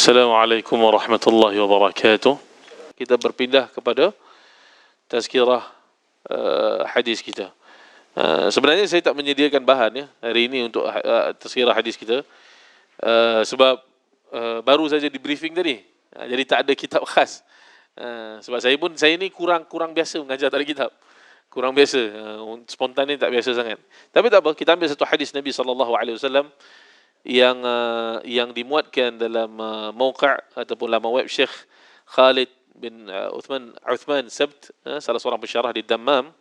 Assalamualaikum warahmatullahi wabarakatuh. Kita berpindah kepada tazkirah hadis kita. Sebenarnya saya tak menyediakan bahan hari ini untuk tazkirah hadis kita, sebab baru saja di briefing tadi. Jadi tak ada kitab khas. Sebab saya ni kurang biasa mengajar dari kitab. Kurang biasa, spontan ni tak biasa sangat. Tapi tak apa, kita ambil satu hadis Nabi SAW yang dimuatkan dalam mauqa' ataupun laman web Syekh Khalid bin Uthman Sabt, salah seorang pensyarah di Dammam.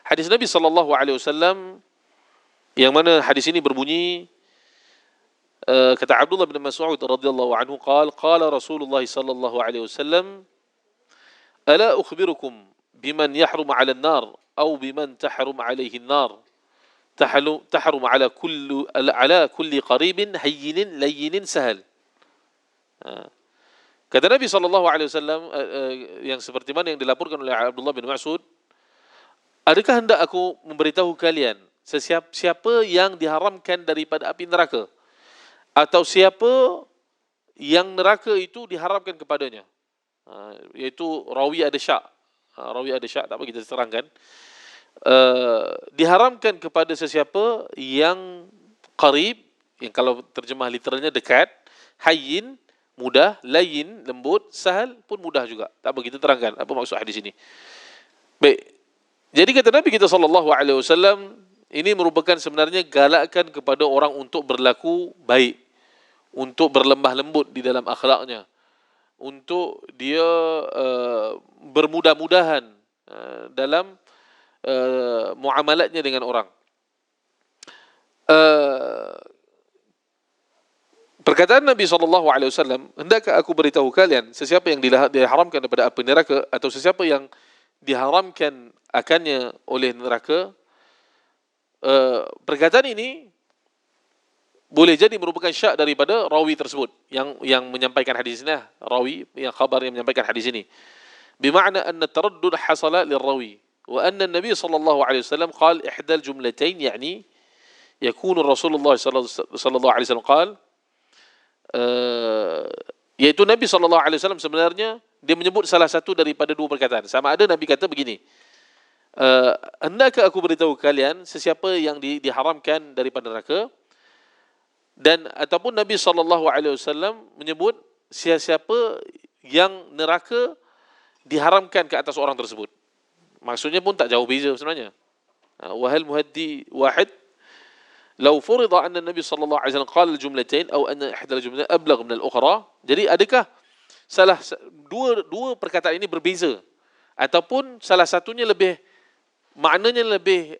Hadis Nabi SAW yang mana hadis ini berbunyi, kata Abdullah bin Mas'ud radhiyallahu anhu, qala Rasulullah sallallahu alaihi wasallam, ala ukhbirukum biman yahrum 'ala an-nar aw biman tahrum 'alayhi an-nar tahrum 'ala kulli qaribin hayyinin layyin sahal. Kata Nabi sallallahu alaihi wasallam, yang seperti mana yang dilaporkan oleh Abdullah bin Mas'ud, adakah hendak aku memberitahu kalian siapa yang diharamkan daripada api neraka, atau siapa yang neraka itu diharamkan kepadanya? Iaitu rawi ada syak. Tak apa kita terangkan. Diharamkan kepada sesiapa yang qarib, yang kalau terjemah literalnya dekat, hayyin mudah, layyin lembut, sahal pun mudah juga. Tak apa kita terangkan apa maksud hadis ini. Baik. Jadi kata Nabi kita sallallahu alaihi wasallam, ini merupakan sebenarnya galakan kepada orang untuk berlaku baik, untuk berlembah lembut di dalam akhlaknya, untuk dia bermudah-mudahan dalam muamalatnya dengan orang. Perkataan Nabi SAW, hendakkah aku beritahu kalian sesiapa yang diharamkan daripada api neraka, atau sesiapa yang diharamkan akannya oleh neraka. Perkataan ini boleh jadi merupakan syak daripada rawi tersebut yang menyampaikan hadis ini, rawi yang khabar yang menyampaikan hadis ini. Bermakna anna taraddud hasala lirawi wa anna an-nabi sallallahu alaihi wasallam qala ihdal jumlatain, yani yakunu Rasulullah sallallahu alaihi wasallam qala, yaitu Nabi sallallahu alaihi wasallam sebenarnya dia menyebut salah satu daripada dua perkataan. Sama ada Nabi kata begini, hendakkah aku beritahu kalian sesiapa yang diharamkan daripada neraka, dan ataupun Nabi SAW menyebut siapa yang neraka diharamkan ke atas orang tersebut. Maksudnya pun tak jauh beza sebenarnya. Wahal muhaddi wahid law furida anna Nabi sallallahu alaihi wasallam qala al-jumlatain aw anna ihda al-jumlatain ablagh min al-ukhra. Jadi adakah dua perkataan ini berbeza, ataupun salah satunya lebih maknanya lebih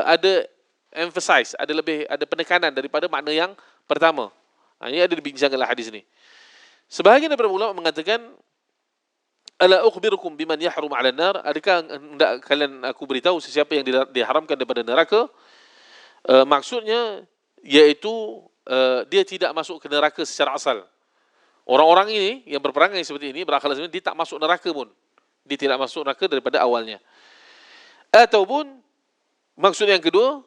ada emphasize, ada penekanan daripada makna yang pertama. Ini ada dibincangkan dalam hadis ini. Sebahagian daripada ulama mengatakan, ala ukhbirukum biman yahrum 'ala an-nar, adakah hendak kalian aku beritahu sesiapa yang diharamkan daripada neraka? Maksudnya yaitu dia tidak masuk ke neraka secara asal. Orang-orang ini yang berperangai seperti ini, berakhlak seperti ini, dia tak masuk neraka pun. Dia tidak masuk neraka daripada awalnya. Ataupun maksud yang kedua,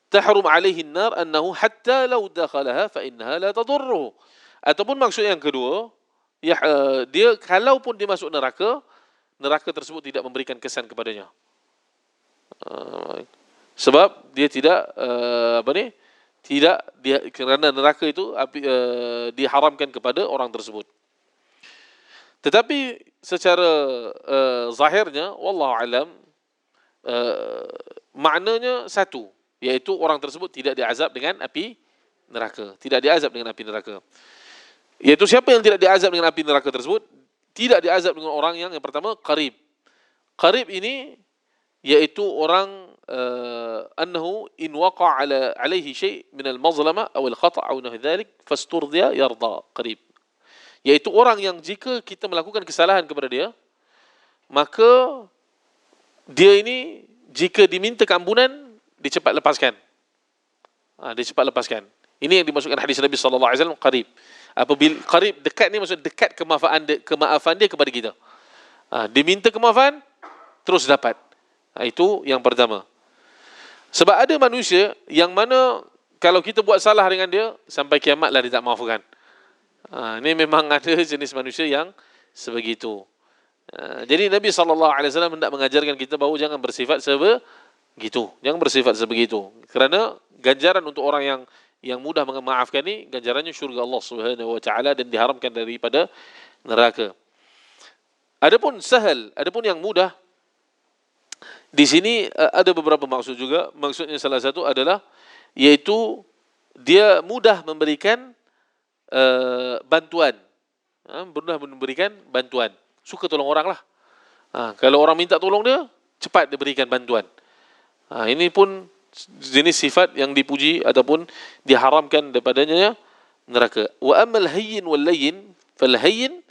tahrum alaihi an-nar annahu hatta law dakhalaha fa innaha la tadurruhu. Ataupun maksud yang kedua, dia kalaupun dia masuk neraka, neraka tersebut tidak memberikan kesan kepadanya. Sebab dia tidak kerana neraka itu diharamkan kepada orang tersebut. Tetapi secara zahirnya, wallahu alam, maknanya satu, iaitu orang tersebut tidak diazab dengan api neraka. Tidak diazab dengan api neraka. Iaitu siapa yang tidak diazab dengan api neraka tersebut? Tidak diazab dengan orang yang pertama, qarib. Qarib ini iaitu orang annahu in waqa'a alaihi syai' min al-mazlama aw al-khata' aw nahwa dhalik fasturdiya yarda. Qarib iaitu orang yang jika kita melakukan kesalahan kepada dia, maka dia ini jika diminta keampunan, dia cepat lepaskan. Dia cepat lepaskan. Ini yang dimaksudkan hadis Nabi sallallahu alaihi wasallam, qarib. Apabila qarib, dekat ni maksud dekat kemaafan dia kepada kita. Diminta kemaafan, terus dapat. Itu yang pertama. Sebab ada manusia yang mana kalau kita buat salah dengan dia, sampai kiamatlah dia tak maafkan. Ini memang ada jenis manusia yang sebegitu. Jadi Nabi SAW hendak mengajarkan kita bahawa jangan bersifat sebegitu. Jangan bersifat sebegitu. Kerana ganjaran untuk orang yang mudah memaafkan ini, ganjarannya syurga Allah Subhanahu wa taala dan diharamkan daripada neraka. Adapun sahal, adapun yang mudah, di sini ada beberapa maksud juga. Maksudnya salah satu adalah yaitu dia mudah memberikan bantuan. Mudah memberikan bantuan. Suka tolong orang lah. Kalau orang minta tolong dia, cepat diberikan bantuan. Ini pun jenis sifat yang dipuji ataupun diharamkan daripadanya neraka. Wa ammal hayyin wal layyin fal hayyin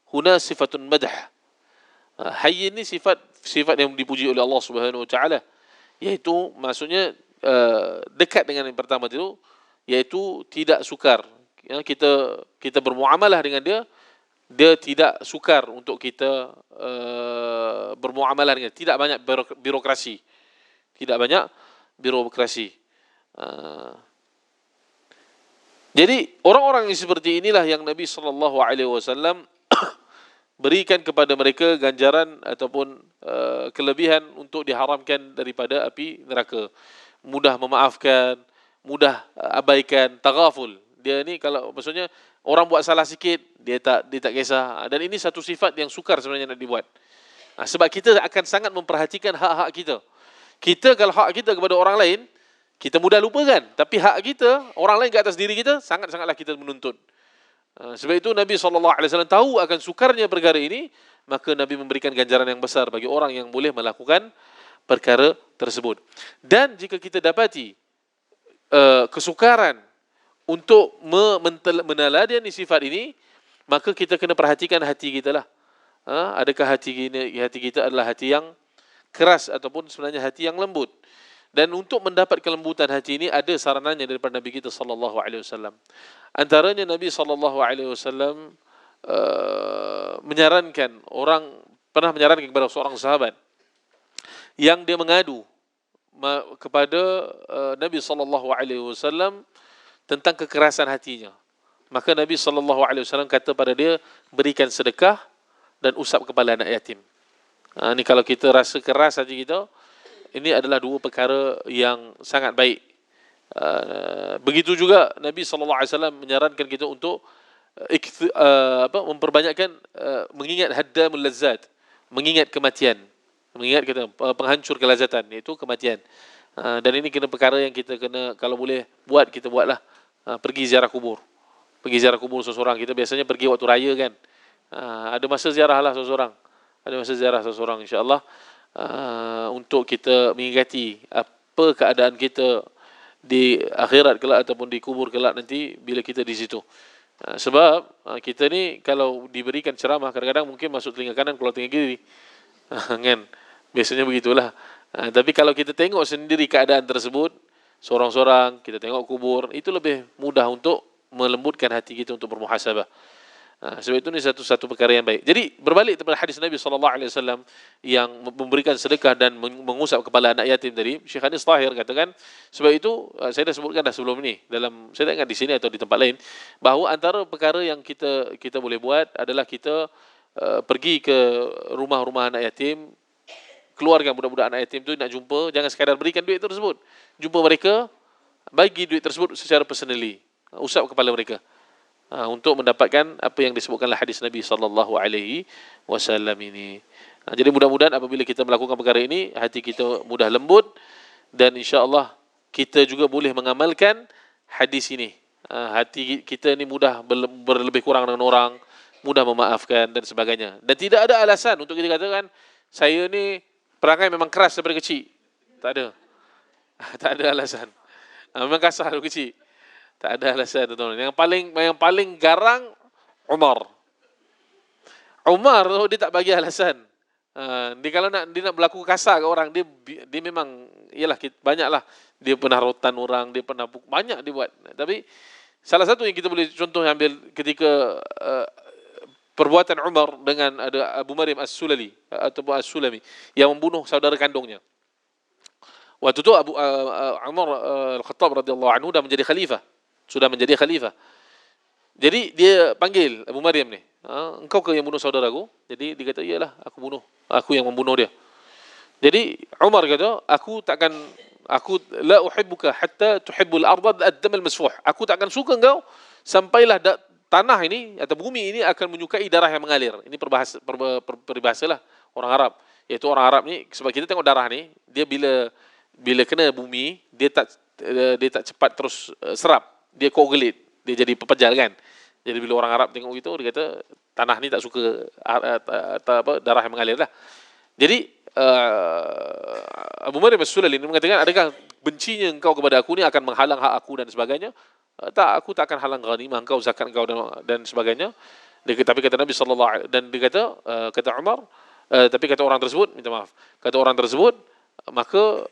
huna sifatun madah. Hayyin ni sifat yang dipuji oleh Allah Subhanahu wa taala, yaitu maksudnya dekat dengan yang pertama itu, yaitu tidak sukar. Kita bermuamalah dengan dia tidak sukar untuk kita bermuamalah dengan, tidak banyak birokrasi. Jadi orang-orang yang seperti inilah yang Nabi SAW berikan kepada mereka ganjaran ataupun kelebihan untuk diharamkan daripada api neraka. Mudah memaafkan, mudah abaikan, taghaful. Dia ni kalau maksudnya orang buat salah sikit, dia tak kisah. Dan ini satu sifat yang sukar sebenarnya nak dibuat. Sebab kita akan sangat memperhatikan hak-hak kita. Kita kalau hak kita kepada orang lain, kita mudah lupakan. Tapi hak kita, orang lain ke atas diri kita, sangat-sangatlah kita menuntut. Sebab itu Nabi SAW tahu akan sukarnya perkara ini, maka Nabi memberikan ganjaran yang besar bagi orang yang boleh melakukan perkara tersebut. Dan jika kita dapati kesukaran untuk meneladani sifat ini, maka kita kena perhatikan hati kita lah. Adakah hati kita adalah hati yang keras ataupun sebenarnya hati yang lembut. Dan untuk mendapat kelembutan hati ini ada sarananya daripada Nabi kita sallallahu alaihi wasallam. Antaranya Nabi sallallahu alaihi wasallam pernah menyarankan kepada seorang sahabat yang dia mengadu kepada Nabi sallallahu alaihi wasallam tentang kekerasan hatinya. Maka Nabi SAW kata pada dia, berikan sedekah dan usap kepala anak yatim. Ini kalau kita rasa keras hati kita, ini adalah dua perkara yang sangat baik. Begitu juga Nabi SAW menyarankan kita untuk memperbanyakkan mengingat haddamul lazzat, mengingat kematian, mengingat kita penghancur kelazatan, iaitu kematian. Dan ini kena perkara yang kita kena, kalau boleh buat, kita buatlah. Pergi ziarah kubur. Pergi ziarah kubur seseorang. Kita biasanya pergi waktu raya kan. Ada masa ziarah lah seseorang. InsyaAllah. Untuk kita mengingati apa keadaan kita di akhirat kelak ataupun di kubur kelak nanti bila kita di situ. Sebab kita ni kalau diberikan ceramah, kadang-kadang mungkin masuk telinga kanan, keluar telinga kiri. Kan? Biasanya begitulah. Tapi kalau kita tengok sendiri keadaan tersebut, seorang-seorang, kita tengok kubur, itu lebih mudah untuk melembutkan hati kita untuk bermuhasabah. Sebab itu ni satu perkara yang baik. Jadi berbalik kepada hadis Nabi SAW yang memberikan sedekah dan mengusap kepala anak yatim tadi, Syekh Anis Tahir katakan, sebab itu saya dah sebutkan dah sebelum ni, saya tak ingat di sini atau di tempat lain, bahawa antara perkara yang kita boleh buat adalah kita pergi ke rumah-rumah anak yatim, keluarga budak-budak anak yatim tu nak jumpa, jangan sekadar berikan duit tersebut. Jumpa mereka, bagi duit tersebut secara personally, usap kepala mereka, untuk mendapatkan apa yang disebutkanlah hadis Nabi SAW ini. Jadi mudah-mudahan apabila kita melakukan perkara ini, hati kita mudah lembut dan insya-Allah kita juga boleh mengamalkan hadis ini. Hati kita ni mudah berlebih kurang dengan orang, mudah memaafkan dan sebagainya. Dan tidak ada alasan untuk kita katakan saya ni perangai memang keras daripada kecil. Tak ada. Tak ada alasan. Memang kasar dari kecil. Tak ada alasan, tuan-tuan. Yang paling garang Umar tu dia tak bagi alasan. Dia kalau dia nak berlaku kasar ke orang, dia memang iyalah banyaklah dia pernah rotan orang, dia pernah banyak dia buat. Tapi salah satu yang kita boleh contoh ambil ketika perbuatan Umar dengan ada Abu Maryam As-Sulali ataupun As-Sulami yang membunuh saudara kandungnya. Waktu itu Umar Al-Khattab radhiyallahu anhu sudah menjadi khalifah. Jadi dia panggil Abu Maryam ni, engkau ke yang bunuh saudaraku? Jadi dia kata, iyalah, aku yang membunuh dia. Jadi Umar kata, aku la uhibbuka hatta tuhibbul arda ad-dam al-masfuh. Aku tak akan suka engkau sampailah tanah ini atau bumi ini akan menyukai darah yang mengalir. Ini perbahasalah orang Arab. Iaitu orang Arab ni, sebab kita tengok darah ni, dia bila kena bumi, dia tak cepat terus serap. Dia coagulate, dia jadi pepejal kan. Jadi bila orang Arab tengok itu, dia kata tanah ni tak suka darah yang mengalir lah. Jadi Abu Maryam As-Sulali mengatakan, adakah bencinya engkau kepada aku ni akan menghalang hak aku dan sebagainya? Tak, aku tak akan halang ghanimah engkau, zakat engkau dan sebagainya. Tapi kata Nabi sallallahu alaihi dan dia kata Umar, tapi kata orang tersebut, minta maaf. Kata orang tersebut, maka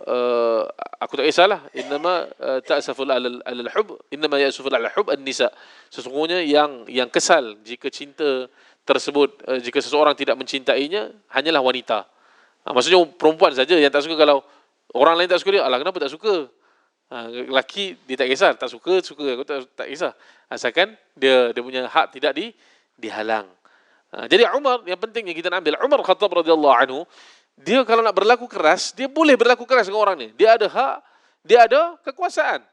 aku tak kisahlah. Innama ta'saful alal hub, innama ya'suful alal hub an-nisa. Sesungguhnya yang kesal jika cinta tersebut, jika seseorang tidak mencintainya, hanyalah wanita. Maksudnya perempuan saja yang tak suka. Kalau orang lain tak suka dia, alah kenapa tak suka? Lelaki dia tak kisah, tak suka aku tak kisah. Asalkan dia punya hak tidak dihalang. Jadi Umar, yang pentingnya kita nak ambil Umar Khattab radhiyallahu anhu, dia kalau nak berlaku keras, dia boleh berlaku keras dengan orang ni. Dia ada hak, dia ada kekuasaan.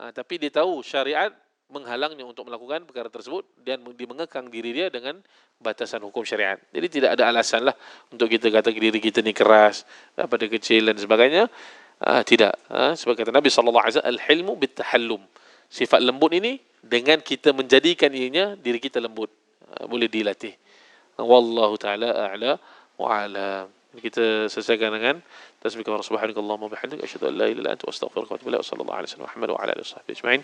Tapi dia tahu syariat menghalangnya untuk melakukan perkara tersebut dan dia mengekang diri dia dengan batasan hukum syariat. Jadi tidak ada alasan lah untuk kita kata diri kita ni keras pada kecil dan sebagainya. Tidak. Sebab kata Nabi SAW, al-hilmu bit-tahallum. Sifat lembut ini dengan kita menjadikan diri kita lembut. Boleh dilatih. Wallahu ta'ala a'la wa'ala. Kita selesaikan dengan tasbih kepada subhanakallahumma wa bihamdika asyhadu an la ilaha illa anta astaghfiruka wa atubu ilaik. Sallallahu alaihi wasallam Muhammad wa ala alihi washabbihi ajma'in.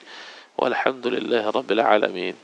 Walhamdulillahirabbil alamin.